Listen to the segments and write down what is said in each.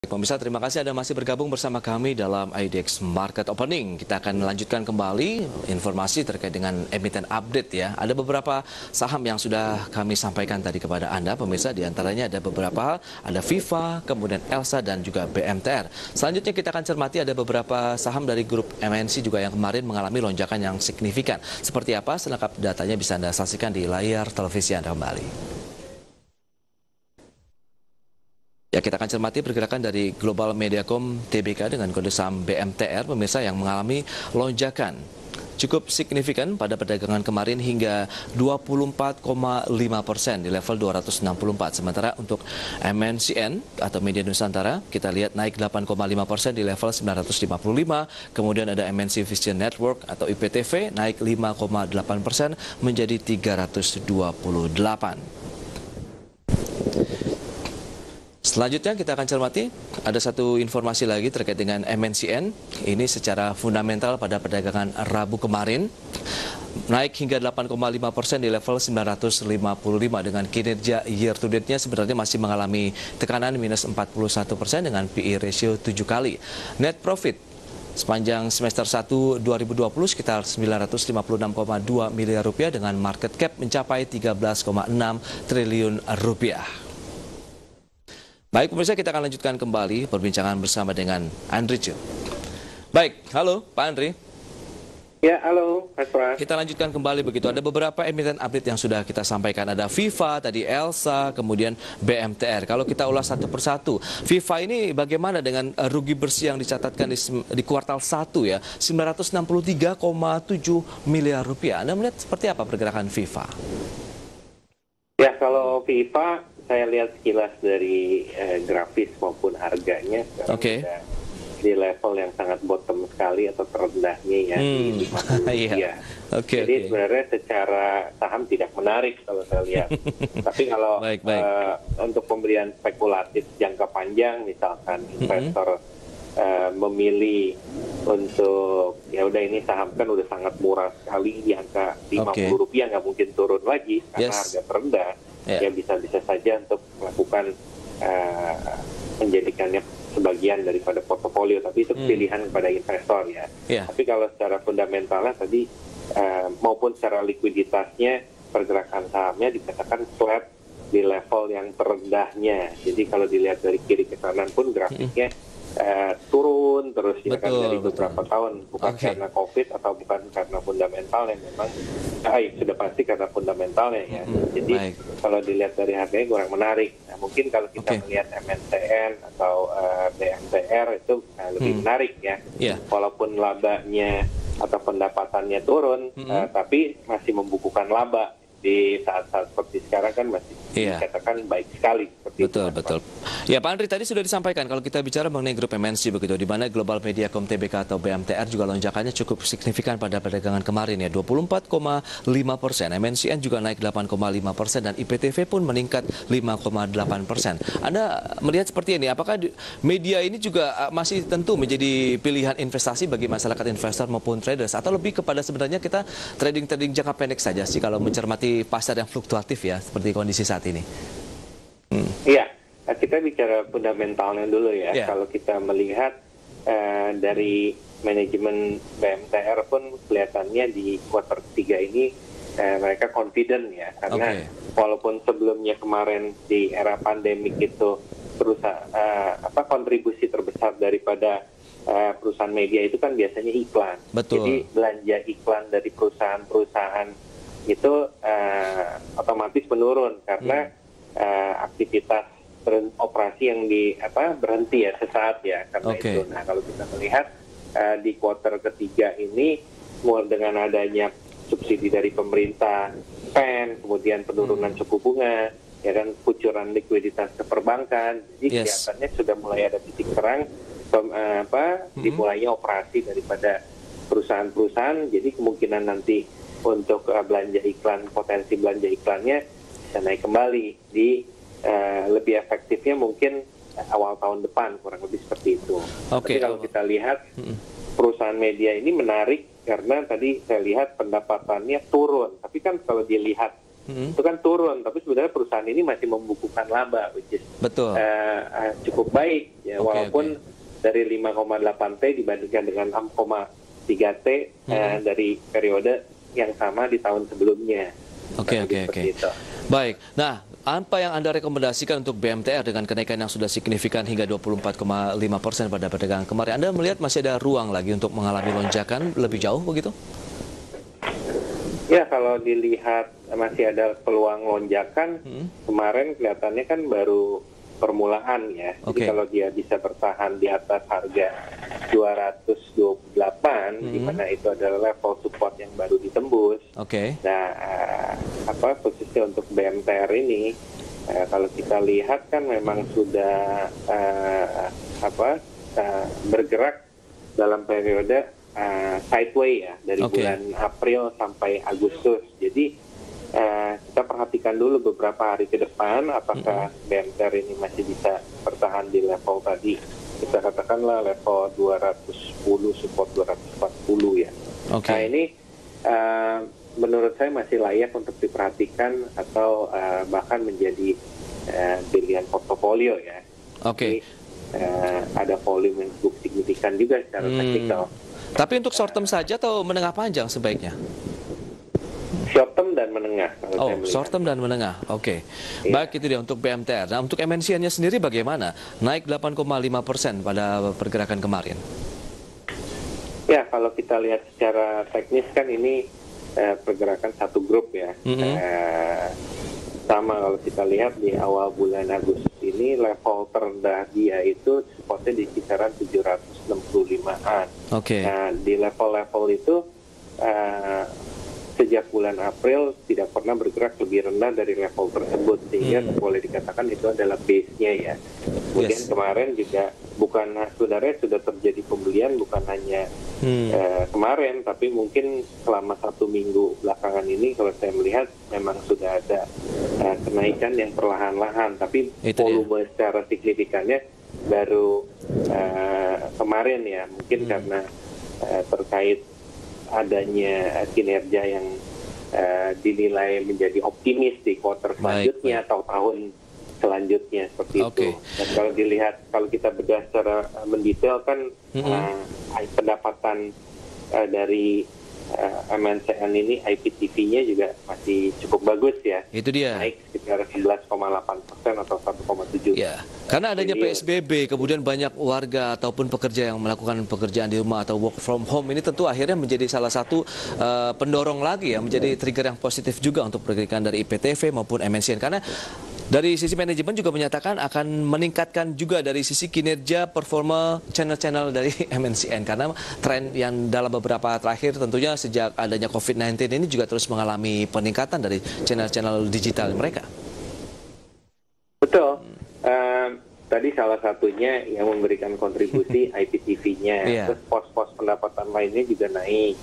Pemirsa, terima kasih Anda masih bergabung bersama kami dalam IDX Market Opening. Kita akan melanjutkan kembali informasi terkait dengan emiten update ya. Ada beberapa saham yang sudah kami sampaikan tadi kepada Anda, pemirsa. Di antaranya ada beberapa, ada Viva, kemudian Elsa dan juga BMTR. Selanjutnya kita akan cermati ada beberapa saham dari grup MNC juga yang kemarin mengalami lonjakan yang signifikan. Seperti apa? Selengkap datanya bisa Anda saksikan di layar televisi Anda kembali. Ya, kita akan cermati pergerakan dari Global Mediacom Tbk dengan kode saham BMTR, pemirsa, yang mengalami lonjakan cukup signifikan pada perdagangan kemarin hingga 24,5% di level 264. Sementara untuk MNCN atau Media Nusantara, kita lihat naik 8,5% di level 955. Kemudian ada MNC Vision Network atau IPTV naik 5,8% menjadi 328. Selanjutnya kita akan cermati ada satu informasi lagi terkait dengan MNCN. Ini secara fundamental pada perdagangan Rabu kemarin naik hingga 8,5% di level 955 dengan kinerja year to date-nya sebenarnya masih mengalami tekanan minus 41% dengan PE ratio 7 kali. Net profit sepanjang semester 1 2020 sekitar 956,2 miliar rupiah dengan market cap mencapai 13,6 triliun rupiah. Baik pemirsa, kita akan lanjutkan kembali perbincangan bersama dengan Andri Chu. Baik, halo Pak Andri. Ya, halo Mas Pras. Kita lanjutkan kembali begitu. Ada beberapa emiten update yang sudah kita sampaikan. Ada Viva, tadi Elsa, kemudian BMTR. Kalau kita ulas satu persatu, Viva ini bagaimana dengan rugi bersih yang dicatatkan di kuartal 1 ya, 963,7 miliar rupiah. Anda melihat seperti apa pergerakan Viva? Ya, kalau Viva saya lihat sekilas dari grafis maupun harganya di level yang sangat bottom sekali atau terendahnya ya di 50 rupiah. Jadi sebenarnya secara saham tidak menarik kalau saya lihat. Tapi kalau untuk pembelian spekulatif jangka panjang, misalkan investor memilih untuk ya udah ini saham kan udah sangat murah sekali di angka 50 rupiah, nggak mungkin turun lagi karena harga terendah. Ya bisa saja untuk melakukan menjadikannya sebagian daripada portofolio, tapi itu pilihan kepada investor ya. Tapi kalau secara fundamentalnya tadi maupun secara likuiditasnya pergerakan sahamnya dikatakan flat di level yang terendahnya. Jadi kalau dilihat dari kiri ke kanan pun grafiknya turun terus ya kan dari beberapa tahun, bukan karena COVID atau bukan karena fundamental yang memang sudah pasti karena fundamentalnya ya. Jadi kalau dilihat dari harganya kurang menarik. Nah, mungkin kalau kita melihat MNCN atau BMTR itu lebih menarik ya. Walaupun labanya atau pendapatannya turun, tapi masih membukukan laba. Di saat-saat seperti sekarang kan masih dikatakan baik sekali. Betul. Ya Pak Andri, tadi sudah disampaikan kalau kita bicara mengenai grup MNC begitu, di mana Global Mediacom Tbk atau BMTR juga lonjakannya cukup signifikan pada perdagangan kemarin ya, 24,5%. MNCN juga naik 8,5% dan IPTV pun meningkat 5,8%. Anda melihat seperti ini, apakah media ini juga masih tentu menjadi pilihan investasi bagi masyarakat investor maupun traders, atau lebih kepada sebenarnya kita trading jangka pendek saja sih kalau mencermati pasar yang fluktuatif ya seperti kondisi saat ini? Iya, kita bicara fundamentalnya dulu ya. Kalau kita melihat dari manajemen BMTR pun kelihatannya di kuartal 3 ini mereka confident ya, karena walaupun sebelumnya kemarin di era pandemik itu kontribusi terbesar daripada perusahaan media itu kan biasanya iklan. Jadi belanja iklan dari perusahaan-perusahaan itu otomatis menurun karena aktivitas operasi yang berhenti ya sesaat ya karena itu. Nah, kalau kita melihat di kuartal ketiga ini dengan adanya subsidi dari pemerintah, PEN, kemudian penurunan suku bunga, ya kan, kucuran likuiditas ke perbankan, jadi kelihatannya sudah mulai ada titik terang dimulainya operasi daripada perusahaan-perusahaan. Jadi kemungkinan nanti untuk belanja iklan, potensi belanja iklannya bisa naik kembali di lebih efektifnya mungkin awal tahun depan, kurang lebih seperti itu. Tapi kalau kita lihat perusahaan media ini menarik karena tadi saya lihat pendapatannya turun, tapi kan kalau dilihat itu kan turun, tapi sebenarnya perusahaan ini masih membukukan laba, which is betul. Cukup baik ya, walaupun dari 5,8 T dibandingkan dengan 6,3 T dari periode yang sama di tahun sebelumnya. Oke. Baik. Nah, apa yang Anda rekomendasikan untuk BMTR dengan kenaikan yang sudah signifikan hingga 24,5% pada perdagangan kemarin? Anda melihat masih ada ruang lagi untuk mengalami lonjakan lebih jauh begitu? Ya, kalau dilihat masih ada peluang lonjakan, kemarin kelihatannya kan baru permulaan ya. Jadi kalau dia bisa bertahan di atas harga 228, di mana itu adalah level support yang baru ditembus. Nah, posisi untuk BMTR ini, kalau kita lihat kan memang sudah bergerak dalam periode sideway ya, dari bulan April sampai Agustus. Jadi kita perhatikan dulu beberapa hari ke depan apakah BMTR ini masih bisa bertahan di level tadi, kita katakanlah level 210 support 240 ya. Nah ini menurut saya masih layak untuk diperhatikan atau bahkan menjadi pilihan portofolio ya. Jadi, ada volume yang cukup signifikan juga secara teknikal. Tapi untuk short term saja atau menengah panjang sebaiknya? Short term dan menengah. Short term dan menengah. Baik, itu dia untuk BMTR. Nah, untuk MNCN-nya sendiri bagaimana? Naik 8,5% pada pergerakan kemarin. Ya, kalau kita lihat secara teknis kan ini pergerakan satu grup ya. Sama kalau kita lihat di awal bulan Agustus ini level terendah dia itu supportnya di kisaran 765-an. Nah, di level-level itu sejak bulan April tidak pernah bergerak lebih rendah dari level tersebut, sehingga boleh dikatakan itu adalah base-nya ya. Kemudian kemarin juga sebenarnya sudah terjadi pembelian bukan hanya kemarin, tapi mungkin selama 1 minggu belakangan ini kalau saya melihat memang sudah ada kenaikan yang perlahan-lahan, tapi volume secara signifikannya baru kemarin ya, mungkin karena terkait adanya kinerja yang dinilai menjadi optimis di kuartal selanjutnya atau tahun selanjutnya seperti itu. Dan kalau kita bedah secara mendetail kan pendapatan dari MNCN ini IPTV-nya juga masih cukup bagus ya. Itu dia. Naik sekitar 11,8% atau 1,7%. Ya, karena adanya PSBB, kemudian banyak warga ataupun pekerja yang melakukan pekerjaan di rumah atau work from home ini tentu akhirnya menjadi salah satu pendorong lagi ya, menjadi trigger yang positif juga untuk pergerakan dari IPTV maupun MNCN. Karena dari sisi manajemen juga menyatakan akan meningkatkan juga dari sisi kinerja performa channel-channel dari MNCN. Karena tren yang dalam beberapa terakhir tentunya sejak adanya COVID-19 ini juga terus mengalami peningkatan dari channel-channel digital mereka. Betul. Tadi salah satunya yang memberikan kontribusi IPTV-nya. Terus pos-pos pendapatan lainnya juga naik.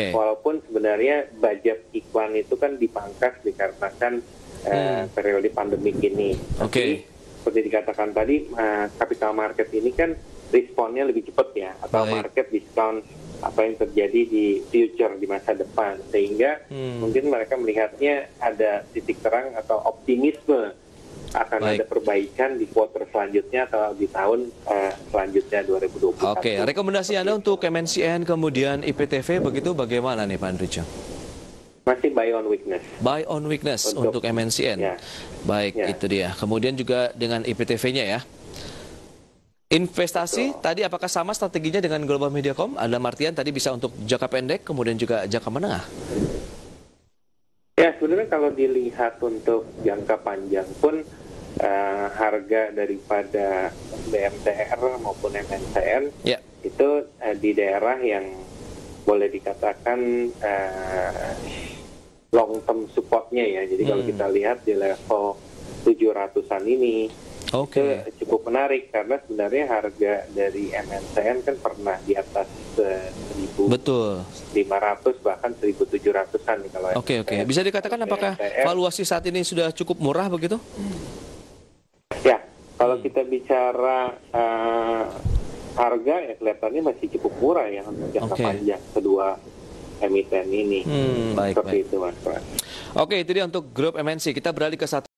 Walaupun sebenarnya budget iklan itu kan dipangkas dikarenakan periode pandemik ini. Tapi seperti dikatakan tadi, capital market ini kan responnya lebih cepat ya, atau market diskon apa yang terjadi di future di masa depan, sehingga mungkin mereka melihatnya ada titik terang atau optimisme akan ada perbaikan di kuartal selanjutnya atau di tahun selanjutnya 2021. Rekomendasi Anda untuk MNCN kemudian IPTV begitu bagaimana nih Pak Andrijo? Masih buy on weakness. Buy on weakness untuk MNCN. Baik, itu dia. Kemudian juga dengan IPTV-nya ya. Investasi tadi apakah sama strateginya dengan Global Mediacom? Ada Martian tadi bisa untuk jangka pendek kemudian juga jangka menengah. Ya, sebenarnya kalau dilihat untuk jangka panjang pun harga daripada BMTR maupun MNCN itu di daerah yang boleh dikatakan long term supportnya ya. Jadi kalau kita lihat di level 700-an ini itu cukup menarik karena sebenarnya harga dari MNCN kan pernah di atas 1.500 bahkan 1.700-an nih kalau Bisa dikatakan apakah valuasi saat ini sudah cukup murah begitu? Ya, kalau kita bicara harga ya kelihatannya masih cukup murah ya untuk jangka panjang kedua emiten ini. Baik. Itu Mas. Oke, itu dia untuk grup MNC. Kita beralih ke satu